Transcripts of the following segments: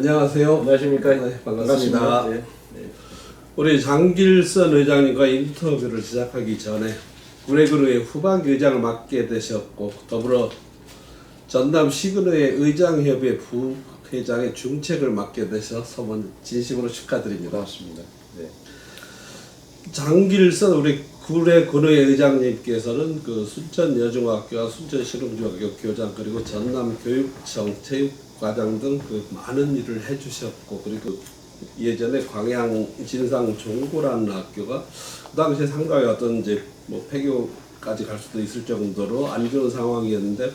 안녕하세요. 안녕하십니까. 네, 반갑습니다. 네. 우리 장길선 의장님과 인터뷰를 시작하기 전에 구례그루의 후반기 의장을 맡게 되셨고 더불어 전남 시군의 의장협의 부회장의 중책을 맡게 되셔서 진심으로 축하드립니다. 고맙습니다. 네. 장길선 우리 구례군의 의장님께서는 그 순천여중학교와 순천실용중학교 교장 그리고 전남교육청 체육과장 등 그 많은 일을 해주셨고 그리고 예전에 광양 진상 종고라는 학교가 그 당시에 상당히 어떤 이제 뭐 폐교까지 갈 수도 있을 정도로 안 좋은 상황이었는데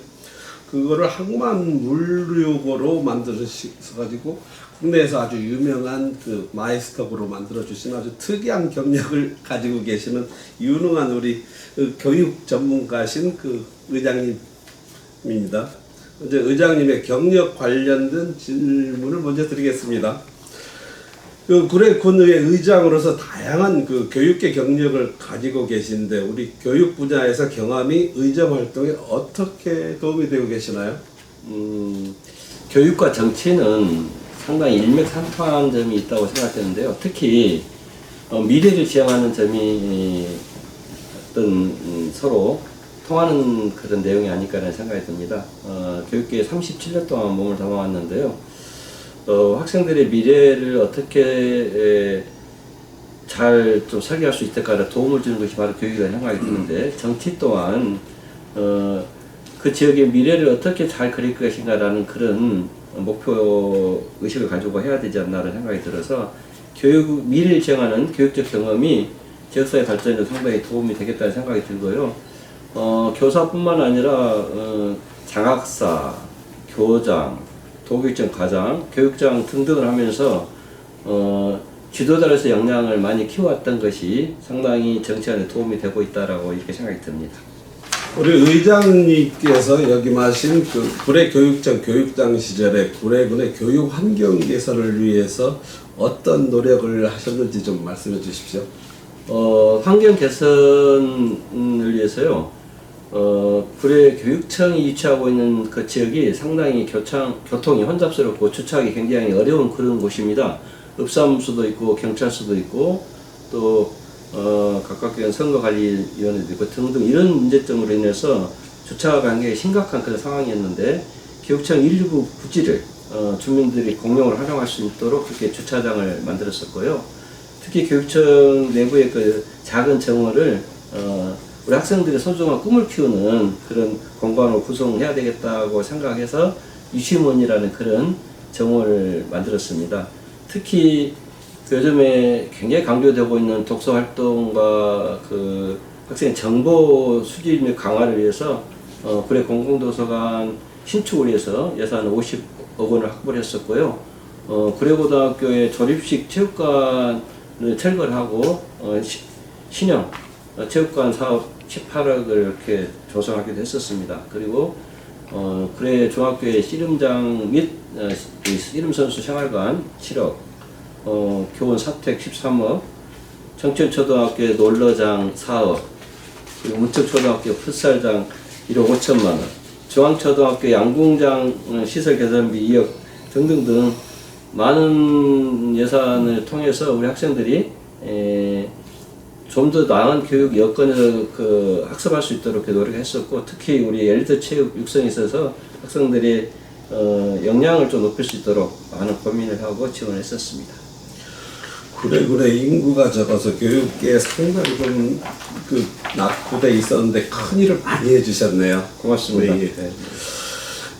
그거를 항만 물류고로 만들어가지고 국내에서 아주 유명한 그 마이스터고로 만들어주신 아주 특이한 경력을 가지고 계시는 유능한 우리 그 교육 전문가신 그 의장님입니다. 이제 의장님의 경력 관련된 질문을 먼저 드리겠습니다. 그 구례군의 의장으로서 다양한 그 교육계 경력을 가지고 계신데 우리 교육 분야에서 경험이 의정 활동에 어떻게 도움이 되고 계시나요? 교육과 정치는 상당히 일맥상통한 점이 있다고 생각되는데요. 특히 미래를 지향하는 점이 어떤 서로 통하는 그런 내용이 아닐까라는 생각이 듭니다. 교육계에 37년 동안 몸을 담아왔는데요. 학생들의 미래를 어떻게 잘 좀 설계할 수 있을까를 도움을 주는 것이 바로 교육이라는 생각이 드는데 정치 또한 그 지역의 미래를 어떻게 잘 그릴 것인가라는 그런 목표 의식을 가지고 해야 되지 않나라는 생각이 들어서 미래를 지향하는 교육적 경험이 지역사회 발전에도 상당히 도움이 되겠다는 생각이 들고요. 교사뿐만 아니라 장학사, 교장, 도교육청 과장, 교육장 등등을 하면서 지도자로서 역량을 많이 키워왔던 것이 상당히 정치안에 도움이 되고 있다라고 이렇게 생각이 듭니다. 우리 의장님께서 역임하신 그 구례교육청 교육장 시절에 구례군의 교육 환경 개선을 위해서 어떤 노력을 하셨는지 좀 말씀해 주십시오. 환경 개선을 위해서요. 구례 교육청이 위치하고 있는 그 지역이 상당히 교통이 혼잡스럽고 주차하기 굉장히 어려운 그런 곳입니다. 읍사무소도 있고 경찰서도 있고 또 각각 선거관리위원회도 있고 등등 이런 문제점으로 인해서 주차가 굉장히 심각한 그런 상황이었는데 교육청 일부 부지를 주민들이 공용을 활용할 수 있도록 그렇게 주차장을 만들었었고요. 특히 교육청 내부의 그 작은 정원을 우리 학생들의 소중한 꿈을 키우는 그런 공간을 구성해야 되겠다고 생각해서 유치원이라는 그런 정원을 만들었습니다. 특히 요즘에 굉장히 강조되고 있는 독서 활동과 그 학생 정보 수집 및 강화를 위해서 구례 공공도서관 신축을 위해서 예산 50억 원을 확보를 했었고요. 구례고등학교의 조립식 체육관을 철거를 하고 신형 체육관 사업 18억을 이렇게 조성하기도 했었습니다. 그리고 구례 중학교의 씨름장 및 씨름선수 생활관 7억, 교원 사택 13억, 청천초등학교의 놀러장 4억, 그리고 문척초등학교 풋살장 1억 5천만 원, 중앙초등학교 양궁장 시설 개선비 2억 등등등 많은 예산을 통해서 우리 학생들이 좀 더 나은 교육 여건에서 그 학습할 수 있도록 노력했었고 특히 우리 엘리트 체육 육성에 있어서 학생들이 역량을 좀 높일 수 있도록 많은 고민을 하고 지원했었습니다. 구례군의 인구가 적어서 교육계에 상당히 좀 그 낙후돼 있었는데 큰 일을 많이 해주셨네요. 고맙습니다. 네.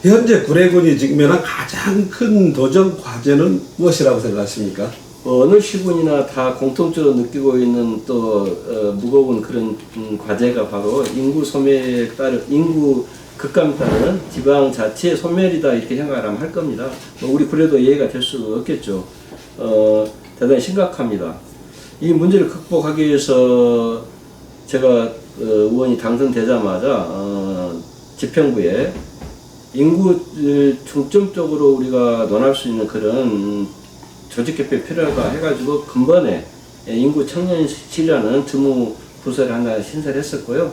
현재 구례군이 직면한 가장 큰 도전 과제는 무엇이라고 생각하십니까? 어느 시군이나 다 공통적으로 느끼고 있는 또 무거운 그런 과제가 바로 인구 소멸에 따른 인구 급감에 따른 지방 자치의 소멸이다 이렇게 생각을 할 겁니다. 우리 구례도 예외가 될 수 없겠죠. 대단히 심각합니다. 이 문제를 극복하기 위해서 제가 의원이 당선되자마자 지평구에 인구를 중점적으로 우리가 논할 수 있는 그런 조직 개편이 필요하다 해가지고 근본에 인구 청년실이라는 주무 부서를 하나 신설했었고요.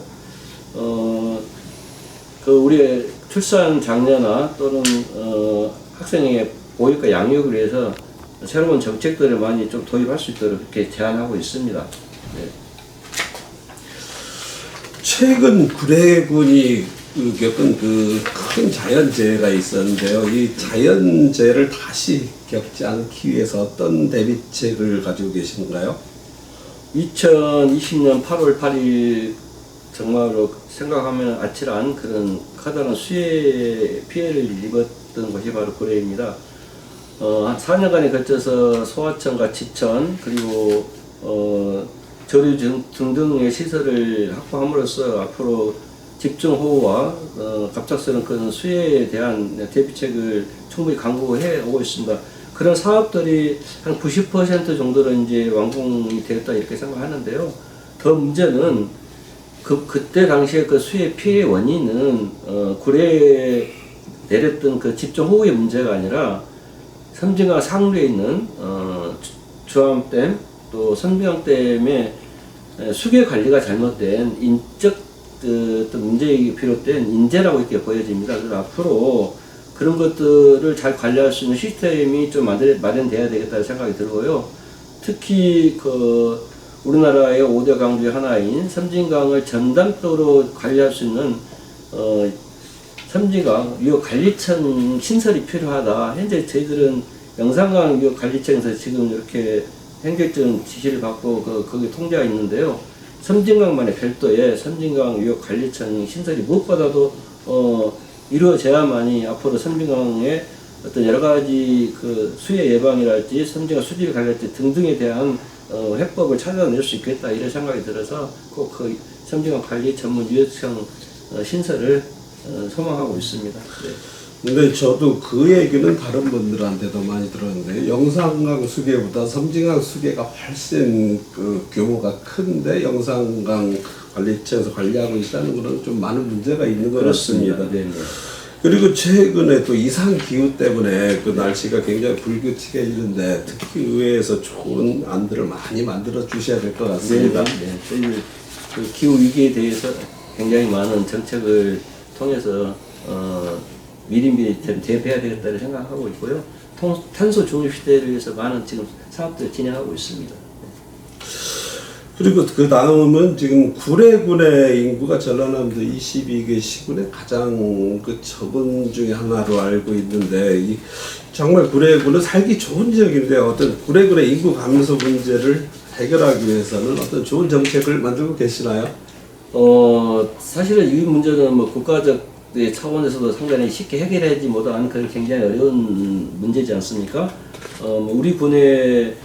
그 우리의 출산 장려나 또는 학생에게 고유가 양육을 위해서 새로운 정책들을 많이 좀 도입할 수 있도록 그렇게 제안하고 있습니다. 네. 최근 구례군이 겪은 그 큰 자연재해가 있었는데요. 이 자연재해를 다시 겪지 않기 위해서 어떤 대비책을 가지고 계신가요? 2020년 8월 8일 정말로 생각하면 아찔한 그런 커다란 수해 피해를 입었던 곳이 바로 구례입니다. 한 4년간에 걸쳐서 소하천과 지천 그리고 저류 등등의 시설을 확보함으로써 앞으로 집중호우와 갑작스러운 그런 수해에 대한 대비책을 충분히 강구해 오고 있습니다. 그런 사업들이 한 90% 정도는 이제 완공이 되었다 이렇게 생각하는데요. 더 문제는 그때 당시에 그 수해 피해 원인은 구례에 내렸던 그 집중호우의 문제가 아니라 섬진강 상류에 있는 주암댐 또 섬진강댐의 수계 관리가 잘못된 인적 어떤 문제에 비롯된 인재라고 이렇게 보여집니다. 그래서 앞으로 그런 것들을 잘 관리할 수 있는 시스템이 좀 마련돼야 되겠다는 생각이 들고요. 특히 그 우리나라의 5대 강 중 하나인 섬진강을 전담적으로 관리할 수 있는 섬진강 유역관리청 신설이 필요하다. 현재 저희들은 영산강 유역관리청에서 지금 이렇게 행정적 지시를 받고 거기 통제가 있는데요. 섬진강만의 별도의 섬진강 유역관리청 신설이 무엇보다도 이루어져야만이 앞으로 섬진강의 어떤 여러 가지 그 수해 예방이랄지 섬진강 수질 관리랄지 등등에 대한 해법을 찾아낼 수 있겠다 이런 생각이 들어서 꼭 그 섬진강 관리 전문 유역청 신설을 소망하고 있습니다. 네. 근데 저도 그 얘기는 다른 분들한테도 많이 들었는데 영산강 수계보다 섬진강 수계가 훨씬 그 규모가 큰데 영산강 관리청에서 관리하고 있다는 것은 좀 많은 문제가 있는 것 같습니다. 네. 그리고 최근에 또 이상 기후 때문에 그 날씨가 굉장히 불규칙해지는데 특히 의회에서 좋은 안들을 많이 만들어 주셔야 될 것 같습니다. 네. 저희 그 기후 위기에 대해서 굉장히 많은 정책을 통해서 미리미리 대비해야 되겠다를 생각하고 있고요. 탄소 중립 시대를 위해서 많은 지금 사업들을 진행하고 있습니다. 그리고 그 다음은 지금 구례군의 인구가 전라남도 22개 시군의 가장 그 적은 중에 하나로 알고 있는데 정말 구례군은 살기 좋은 지역인데 어떤 구례군의 인구 감소 문제를 해결하기 위해서는 어떤 좋은 정책을 만들고 계시나요? 사실은 이 문제는 뭐 국가적 차원에서도 상당히 쉽게 해결하지 못한 그런 굉장히 어려운 문제지 않습니까? 우리 군에서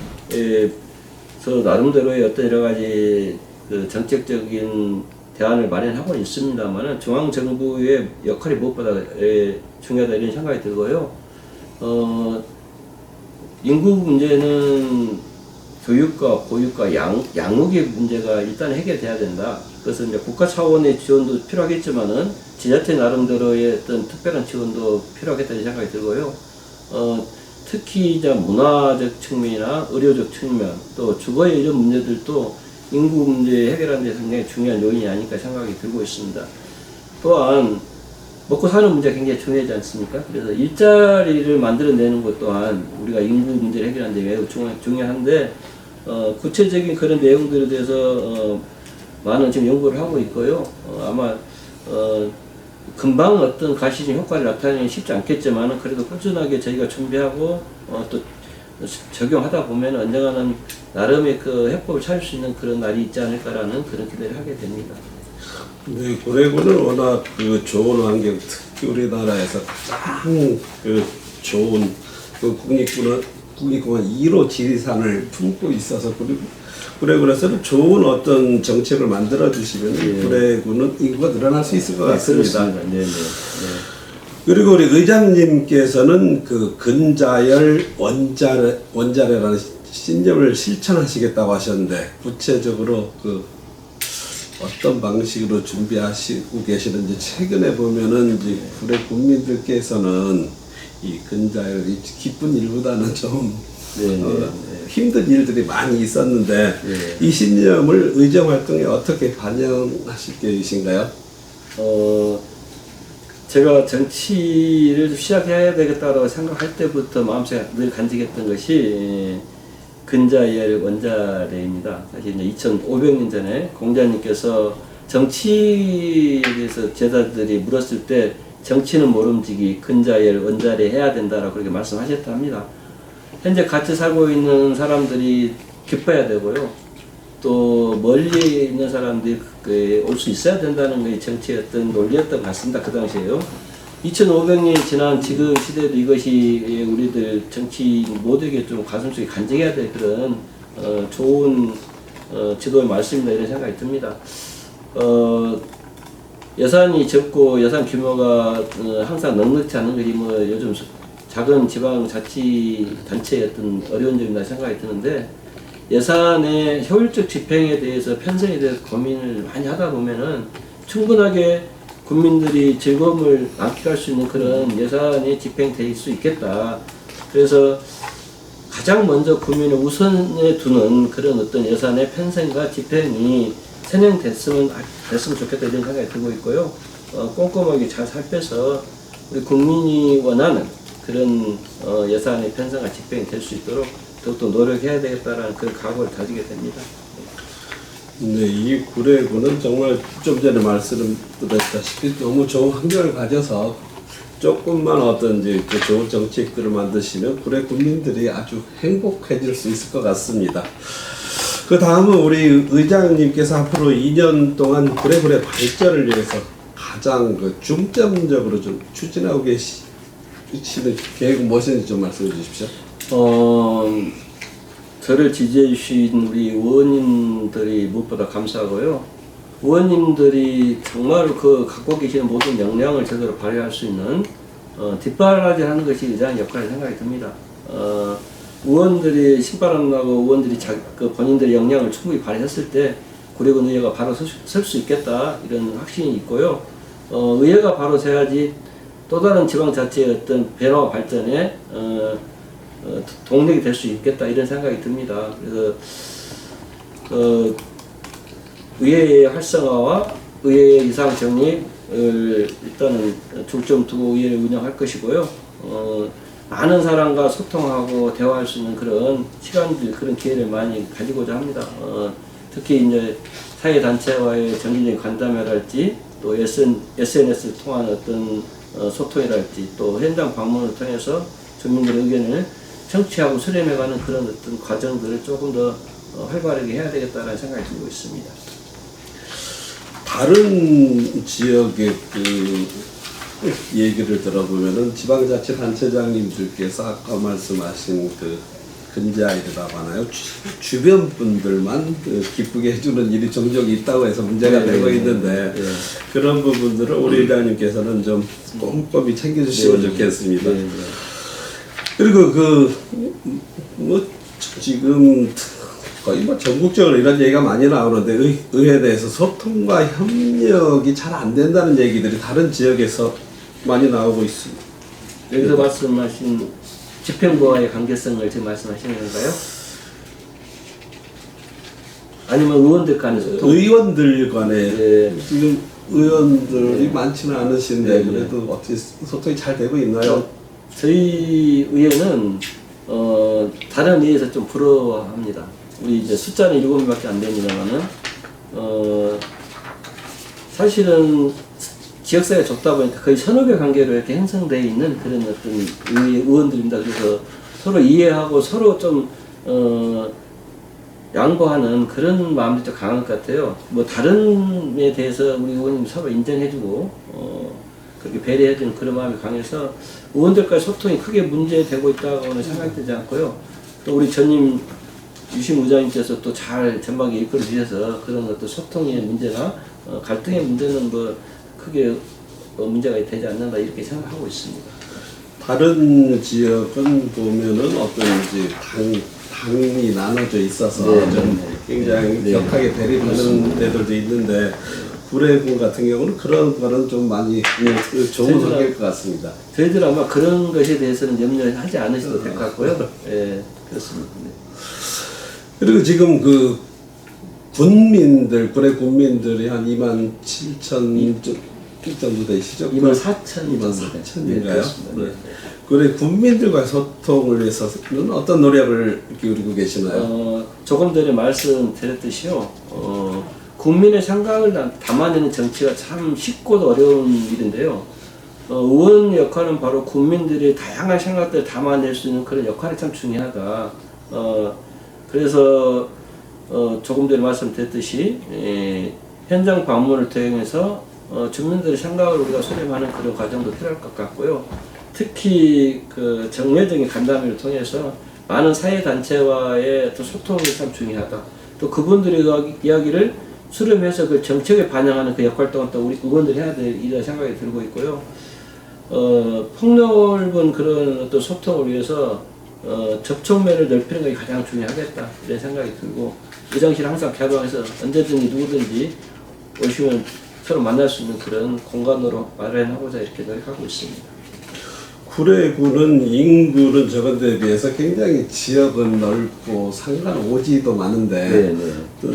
나름대로의 어떤 여러 가지 그 정책적인 대안을 마련하고 있습니다만은 중앙 정부의 역할이 무엇보다 중요하다 이런 생각이 들고요. 인구 문제는 교육과 보육과 양육의 문제가 일단 해결돼야 된다. 그래서 이제 국가 차원의 지원도 필요하겠지만은 지자체 나름대로의 어떤 특별한 지원도 필요하겠다는 생각이 들고요. 특히 이제 문화적 측면이나 의료적 측면 또 주거의 이런 문제들도 인구 문제 해결하는 데 굉장히 중요한 요인이 아닐까 생각이 들고 있습니다. 또한 먹고 사는 문제가 굉장히 중요하지 않습니까? 그래서 일자리를 만들어내는 것 또한 우리가 인구 문제를 해결하는 데 매우 중요한데 구체적인 그런 내용들에 대해서 많은 지금 연구를 하고 있고요. 아마 금방 어떤 가시적 효과를 나타내기 쉽지 않겠지만 그래도 꾸준하게 저희가 준비하고 또 적용하다 보면 언젠가는 나름의 그 해법을 찾을 수 있는 그런 날이 있지 않을까라는 그런 기대를 하게 됩니다. 네, 구례군은 워낙 그 좋은 환경, 특히 우리나라에서 가장 그 좋은 그 국립공원 1호 지리산을 품고 있어서 구례군에서는 좋은 어떤 정책을 만들어 주시면 구례군은 인구가 늘어날 수 있을 것 같습니다. 네. 그리고 우리 의장님께서는 그 근자열 원자래라는 신념을 실천하시겠다고 하셨는데 구체적으로 그 어떤 방식으로 준비하시고 계시는지 최근에 보면은 이제 구례 국민들께서는 이 근자열 기쁜 일보다는 좀 힘든 일들이 많이 있었는데 이 신념을 의정 활동에 어떻게 반영하실 계신가요? 제가 정치를 시작해야 되겠다고 생각할 때부터 마음속에 늘 간직했던 것이 근자열 원자래입니다. 사실 이제 2500년 전에 공자님께서 정치에 대해서 제자들이 물었을 때 정치는 모름지기 근자열 원자래 해야 된다라고 그렇게 말씀하셨다 합니다. 현재 같이 살고 있는 사람들이 기뻐야 되고요. 또 멀리 있는 사람들이 올 수 있어야 된다는 게 정치의 어떤 논리였던 것 같습니다. 그 당시에요. 2500년이 지난 지금 시대도 이것이 우리들 정치 모두에게 좀 가슴속에 간직해야 될 그런 좋은 지도의 말씀이다 이런 생각이 듭니다. 예산이 적고 예산 규모가 항상 넉넉지 않은 것이 뭐 요즘 작은 지방자치단체의 어떤 어려운 점이다 생각이 드는데 예산의 효율적 집행에 대해서 편성에 대해서 고민을 많이 하다 보면은 충분하게 국민들이 즐거움을 만끽할 수 있는 그런 예산이 집행될 수 있겠다. 그래서 가장 먼저 국민을 우선에 두는 그런 어떤 예산의 편성과 집행이 선행됐으면 좋겠다 이런 생각이 들고 있고요. 꼼꼼하게 잘 살펴서 우리 국민이 원하는 그런 예산의 편성과 집행이 될 수 있도록 더욱더 노력해야 되겠다라는 그런 각오를 다지게 됩니다. 네, 이 구례구는 정말 좀 전에 말씀드렸다시피 너무 좋은 환경을 가져서 조금만 어떤 이제 그 좋은 정책들을 만드시면 구례 국민들이 아주 행복해질 수 있을 것 같습니다. 그 다음은 우리 의장님께서 앞으로 2년 동안 구례구의 발전을 위해서 가장 그 중점적으로 좀 추진하고 계시는 계획은 무엇인지 좀 말씀해 주십시오. 저를 지지해 주신 우리 의원님들이 무엇보다 감사하고요. 의원님들이 정말 그 갖고 계시는 모든 역량을 제대로 발휘할 수 있는 뒷바라지 하는 것이 의장의 역할이라고 생각이 듭니다. 의원들이 신발 안 나고 의원들이 그 본인들의 역량을 충분히 발휘했을 때 구례군 의회가 바로 설 수 있겠다 이런 확신이 있고요. 의회가 바로 서야지 또 다른 지방자치의 어떤 변화와 발전에 동력이 될 수 있겠다 이런 생각이 듭니다. 그래서 의회의 활성화와 의회의 이상 정립을 일단은 중점 두고 의회를 운영할 것이고요. 많은 사람과 소통하고 대화할 수 있는 그런 시간들, 그런 기회를 많이 가지고자 합니다. 특히 이제 사회단체와의 정기적인 간담회랄지, 또 SNS를 통한 어떤 소통이랄지, 또 현장 방문을 통해서 주민들의 의견을 청취하고 수렴해가는 그런 어떤 과정들을 조금 더 활발하게 해야 되겠다는 생각이 들고 있습니다. 다른 지역의 그 얘기를 들어보면은 지방자치단체장님들께서 아까 말씀하신 그 근자일이라고 하나요? 주변 분들만 기쁘게 해주는 일이 종종 있다고 해서 문제가 되고 있는데 그런 부분들을 우리 회장님께서는 좀 꼼꼼히 챙겨주시면 좋겠습니다. 그리고 뭐 지금 거의 뭐 전국적으로 이런 얘기가 많이 나오는데 의회에 대해서 소통과 협력이 잘 안 된다는 얘기들이 다른 지역에서 많이 나오고 있습니다. 여기서 말씀하신 집행부와의 관계성을 지금 말씀하시는 건가요? 아니면 의원들 간의 소통? 의원들 간에 지금 의원들이 많지는 않으신데 그래도 어떻게 소통이 잘 되고 있나요? 저희 의회는 다른 의회에서 좀 부러워합니다. 우리 이제 숫자는 7명밖에 안 됩니다만은 사실은 지역사회가 좁다 보니까 거의 선후배 관계로 이렇게 형성되어 있는 그런 어떤 의원들입니다. 그래서 서로 이해하고 서로 좀 양보하는 그런 마음이 좀 강한 것 같아요. 뭐 다른에 대해서 우리 의원님 서로 인정해주고 그렇게 배려해주는 그런 마음이 강해서 의원들과의 소통이 크게 문제되고 있다고는 생각이 되지 않고요. 또 우리 전임 유심 의장님께서 또 잘 전방에 이끌어 주셔서 그런 어떤 소통의 문제나 갈등의 문제는 뭐 크게 문제가 되지 않는다 이렇게 생각하고 있습니다. 다른 지역은 보면은 어떤 이제 당이 나눠져 있어서 좀 굉장히 격하게 대립하는 데들도 있는데 구례군 같은 경우는 그런 거는 좀 많이 좋은 환경일 것 같습니다. 저희들 아마 그런 것에 대해서는 염려하지 않으셔도 될 것 같고요. 예, 그렇습니다. 네. 그리고 지금 그 군민들, 구례 군민들이 한 27,000 정도 되시죠? 24,000인가요? 네. 그래 국민들과 소통을 위해서는 어떤 노력을 기울이고 계시나요? 조금 전에 말씀드렸듯이요. 국민의 생각을 담아내는 정치가 참 쉽고도 어려운 일인데요. 의원 역할은 바로 국민들의 다양한 생각들을 담아낼 수 있는 그런 역할이 참 중요하다. 그래서 조금 전에 말씀드렸듯이 현장 방문을 통해서 주민들의 생각을 우리가 수렴하는 그런 과정도 필요할 것 같고요. 특히 그 정례적인 간담회를 통해서 많은 사회단체와의 또 소통이 참 중요하다. 또 그분들의 이야기를 수렴해서 그 정책에 반영하는 그 역할 또한 또 우리 의원들이 해야 될 일이라 생각이 들고 있고요. 폭넓은 그런 어떤 소통을 위해서 접촉면을 넓히는 것이 가장 중요하겠다 이런 생각이 들고 의장실 항상 개방해서 언제든지 누구든지 오시면 서로 만날 수 있는 그런 공간으로 마련하고자 이렇게 노력하고 있습니다. 구례구는 인구는 저번에 비해서 굉장히 지역은 넓고 상당 오지도 많은데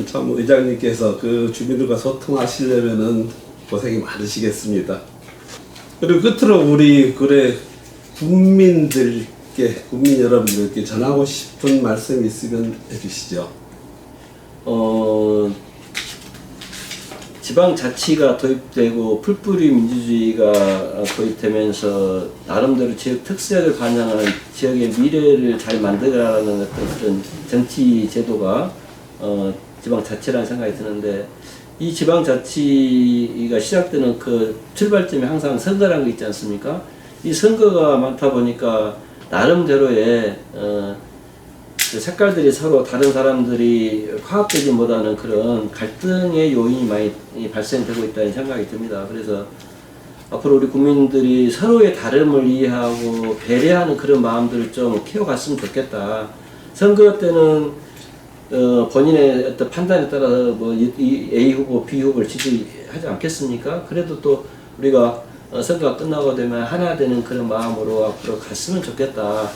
참 의장님께서 그 주민들과 소통하시려면은 고생이 많으시겠습니다. 그리고 끝으로 우리 구례 국민 여러분들께 전하고 싶은 말씀 있으면 해주시죠. 지방자치가 도입되고 풀뿌리 민주주의가 도입되면서 나름대로 지역 특색을 반영한 지역의 미래를 잘 만들어가는 어떤 그런 정치 제도가 지방자치라는 생각이 드는데, 이 지방자치가 시작되는 그 출발점이 항상 선거라는 거 있지 않습니까? 이 선거가 많다 보니까 나름대로의 그 색깔들이 서로 다른 사람들이 화합되지 못하는 그런 갈등의 요인이 많이 발생되고 있다는 생각이 듭니다. 그래서 앞으로 우리 국민들이 서로의 다름을 이해하고 배려하는 그런 마음들을 좀 키워갔으면 좋겠다. 선거 때는 본인의 어떤 판단에 따라서 뭐 이 A 후보, B 후보를 지지하지 않겠습니까? 그래도 또 우리가 선거가 끝나고 되면 하나 되는 그런 마음으로 앞으로 갔으면 좋겠다.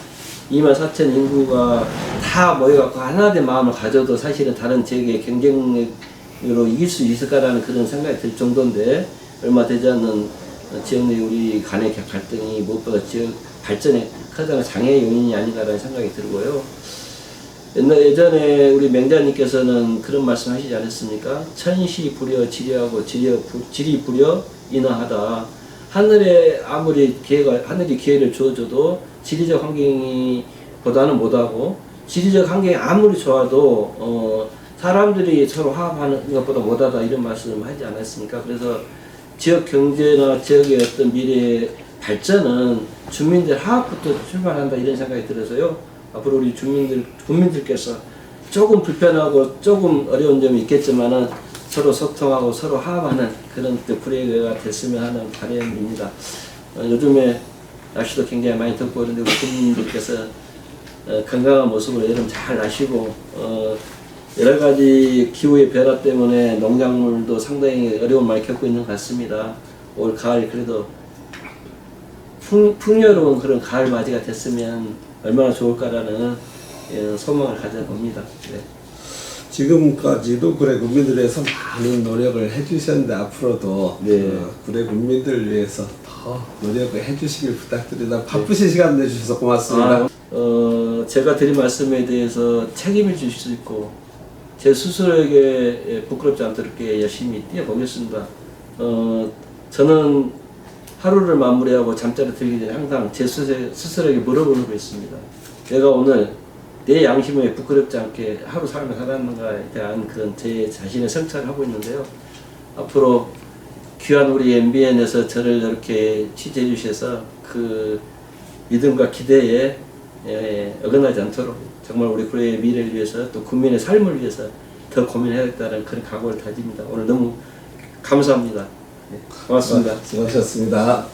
24,000 인구가 다 모여갖고 하나 된 마음을 가져도 사실은 다른 지역의 경쟁력으로 이길 수 있을까라는 그런 생각이 들 정도인데, 얼마 되지 않는 지역 내 우리 간의 갈등이 무엇보다 지역 발전에 가장 장애 요인이 아닌가라는 생각이 들고요. 예전에 우리 맹자님께서는 그런 말씀 하시지 않았습니까? 천시 불여 지리하고 지리 불여 인하하다. 하늘에 아무리 하늘이 기회를 주어줘도 지리적 환경이 보다는 못하고, 지리적 환경이 아무리 좋아도 사람들이 서로 화합하는 것보다 못하다 이런 말씀을 하지 않았습니까? 그래서 지역 경제나 지역의 어떤 미래의 발전은 주민들 화합부터 출발한다 이런 생각이 들어서요. 앞으로 우리 국민들께서 조금 불편하고 조금 어려운 점이 있겠지만은 서로 소통하고 서로 화합하는 그런 구례가 됐으면 하는 바람입니다. 요즘에 날씨도 굉장히 많이 덥고 그런데 우리 국민들께서 건강한 모습으로 여름 잘 나시고 여러 가지 기후의 변화 때문에 농작물도 상당히 어려움을 많이 겪고 있는 것 같습니다. 올 가을 그래도 풍요로운 그런 가을 맞이가 됐으면 얼마나 좋을까라는 소망을 가져봅니다. 네. 지금까지도 구례 국민들을 위해서 많은 노력을 해주셨는데 앞으로도 구례 국민들을 위해서 더 노력을 해주시길 부탁드립니다. 바쁘신 시간 내주셔서 고맙습니다. 제가 드린 말씀에 대해서 책임을 질 수 있고 제 스스로에게 부끄럽지 않도록 열심히 뛰어보겠습니다. 저는 하루를 마무리하고 잠자리 들기 전에 항상 제 스스로에게 물어보는 거 있습니다. 내가 오늘 내 양심에 부끄럽지 않게 하루 삶을 살았는가에 대한 그런 제 자신의 성찰을 하고 있는데요. 앞으로 귀한 우리 MBN에서 저를 이렇게 취재해 주셔서 그 믿음과 기대에 어긋나지 않도록 정말 우리 구례의 미래를 위해서 또 국민의 삶을 위해서 더 고민해야겠다는 그런 각오를 다집니다. 오늘 너무 감사합니다. 네, 고맙습니다. 수고하셨습니다.